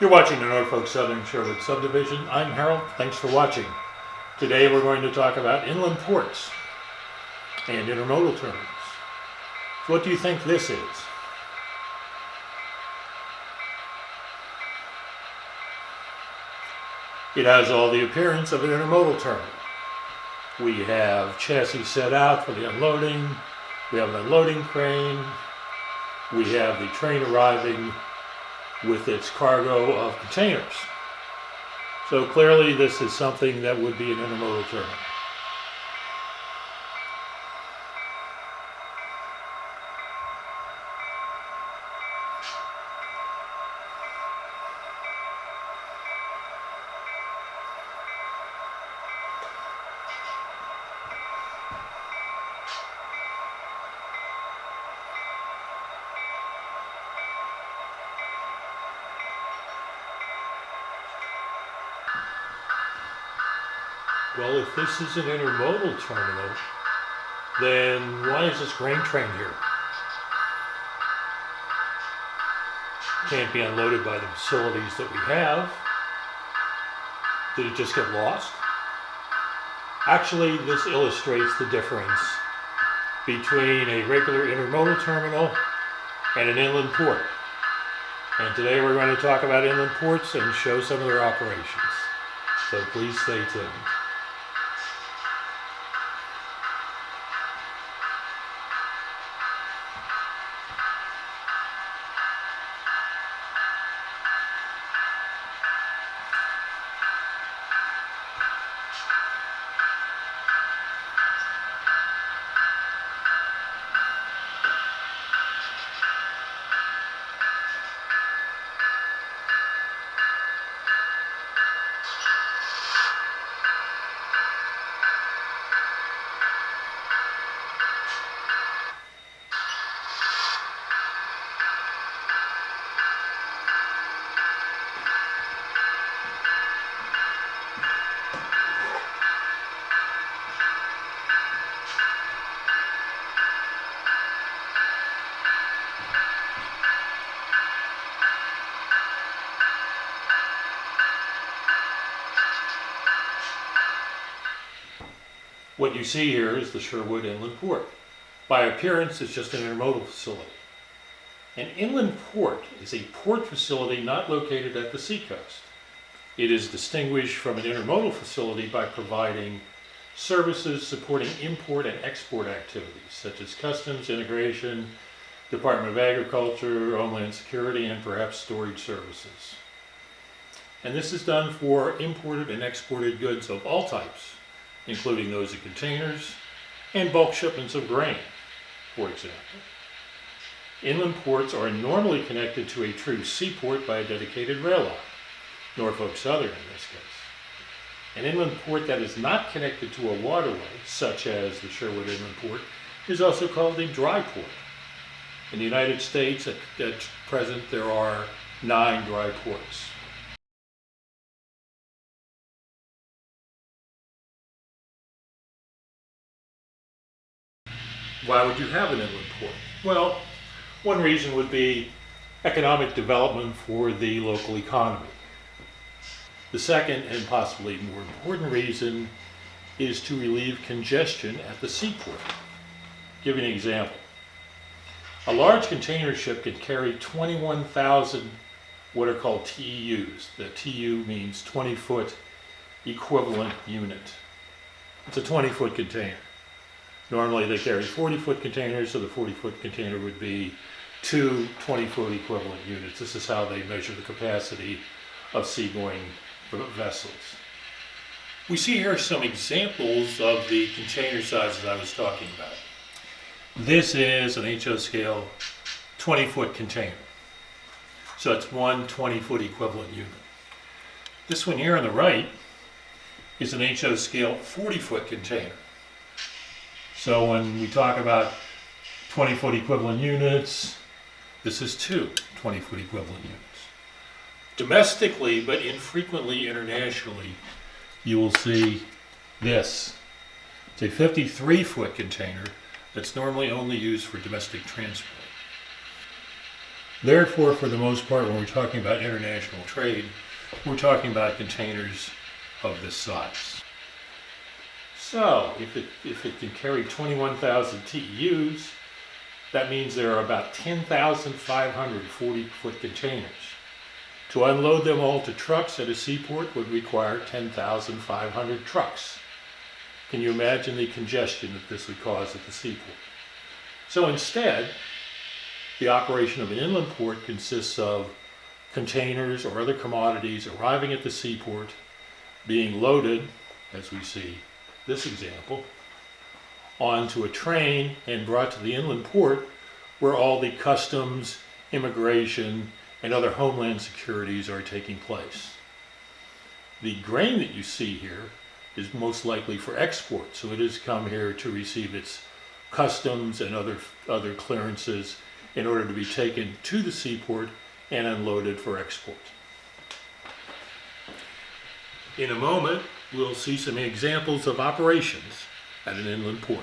You're watching the Norfolk Southern Sherwood subdivision. I'm Harold. Thanks for watching. Today we're going to talk about inland ports and intermodal terminals. So what do you think this is? It has all the appearance of an intermodal terminal. We have chassis set out for the unloading. We have an unloading crane. We have the train arriving with its cargo of containers. So clearly this is something that would be an intermodal terminal. Well, if this is an intermodal terminal, then why is this grain train here? Can't be unloaded by the facilities that we have. Did it just get lost? Actually, this illustrates the difference between a regular intermodal terminal and an inland port. And today we're going to talk about inland ports and show some of their operations. So please stay tuned. What you see here is the Sherwood Inland Port. By appearance, it's just an intermodal facility. An inland port is a port facility not located at the seacoast. It is distinguished from an intermodal facility by providing services supporting import and export activities, such as customs, immigration, Department of Agriculture, Homeland Security, and perhaps storage services. And this is done for imported and exported goods of all types, including those in containers and bulk shipments of grain, for example. Inland ports are normally connected to a true seaport by a dedicated rail line, Norfolk Southern in this case. An inland port that is not connected to a waterway, such as the Sherwood Inland Port, is also called a dry port. In the United States, at present, there are 9 dry ports. Why would you have an inland port? Well, one reason would be economic development for the local economy. The second, and possibly more important reason, is to relieve congestion at the seaport. Give you an example. A large container ship can carry 21,000 what are called TEUs. The TU means 20-foot equivalent unit. It's a 20-foot container. Normally they carry 40-foot containers, so the 40-foot container would be 2 20-foot equivalent units. This is how they measure the capacity of seagoing vessels. We see here some examples of the container sizes I was talking about. This is an HO scale 20-foot container. So it's one 20-foot equivalent unit. This one here on the right is an HO scale 40-foot container. So when we talk about 20-foot equivalent units, this is 2 20-foot equivalent units. Domestically, but infrequently internationally, you will see this. It's a 53-foot container that's normally only used for domestic transport. Therefore, for the most part, when we're talking about international trade, we're talking about containers of this size. So, if it can carry 21,000 TEUs, that means there are about 10,500 40-foot containers. To unload them all to trucks at a seaport would require 10,500 trucks. Can you imagine the congestion that this would cause at the seaport? So instead, the operation of an inland port consists of containers or other commodities arriving at the seaport, being loaded, as we see this example, onto a train and brought to the inland port where all the customs, immigration, and other homeland securities are taking place. The grain that you see here is most likely for export, so it has come here to receive its customs and other clearances in order to be taken to the seaport and unloaded for export. In a moment, we'll see some examples of operations at an inland port.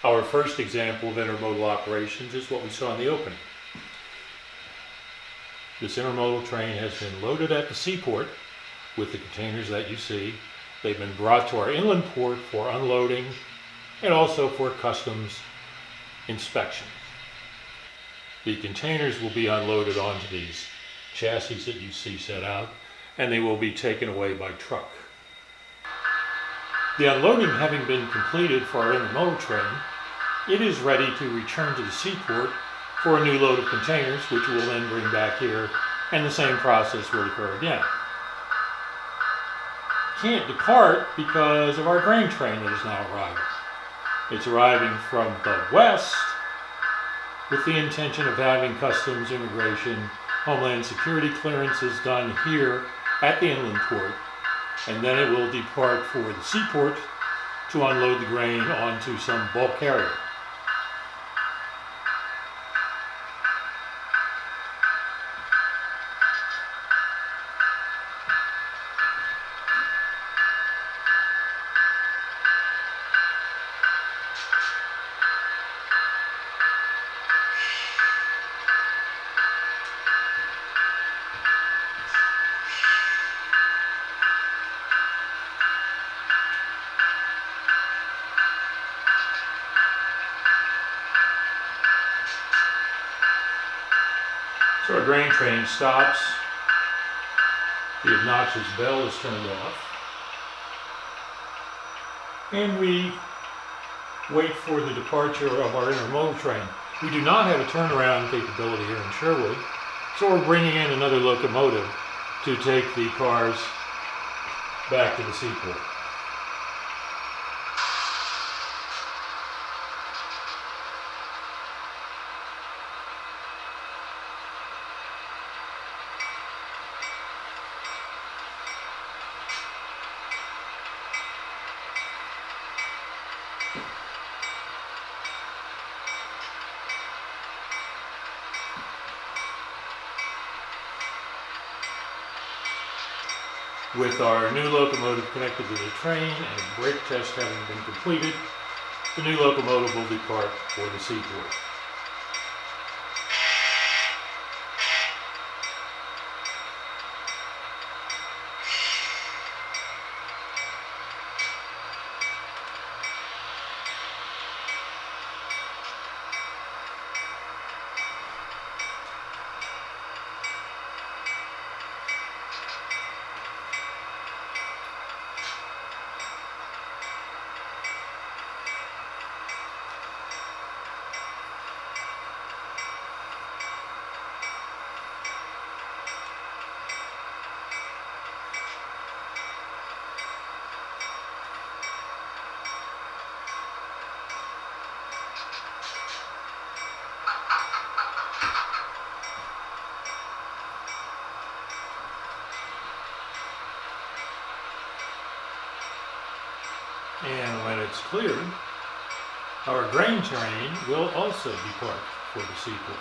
Our first example of intermodal operations is what we saw in the opening. This intermodal train has been loaded at the seaport with the containers that you see. They've been brought to our inland port for unloading and also for customs inspection. The containers will be unloaded onto these chassis that you see set out, and they will be taken away by truck. The unloading having been completed for our intermodal train, it is ready to return to the seaport for a new load of containers, which we'll then bring back here, and the same process will occur again. Can't depart because of our grain train that is now arriving. It's arriving from the west with the intention of having customs, immigration, homeland security clearances done here at the inland port, and then it will depart for the seaport to unload the grain onto some bulk carrier. So our grain train stops, the obnoxious bell is turned off, and we wait for the departure of our intermodal train. We do not have a turnaround capability here in Sherwood, so we're bringing in another locomotive to take the cars back to the seaport. With our new locomotive connected to the train and a brake test having been completed, the new locomotive will depart for the seaport. And when it's cleared, our grain train will also depart for the seaport.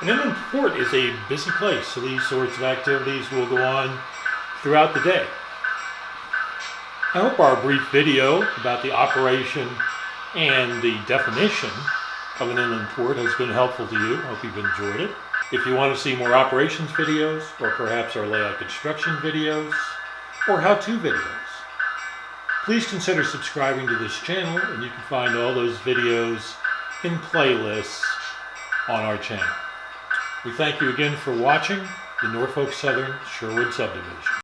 An inland port is a busy place, so these sorts of activities will go on throughout the day. I hope our brief video about the operation and the definition of an inland port has been helpful to you. I hope you've enjoyed it. If you want to see more operations videos, or perhaps our layout construction videos, or how-to videos, please consider subscribing to this channel, and you can find all those videos in playlists on our channel. We thank you again for watching the Norfolk Southern Sherwood Subdivision.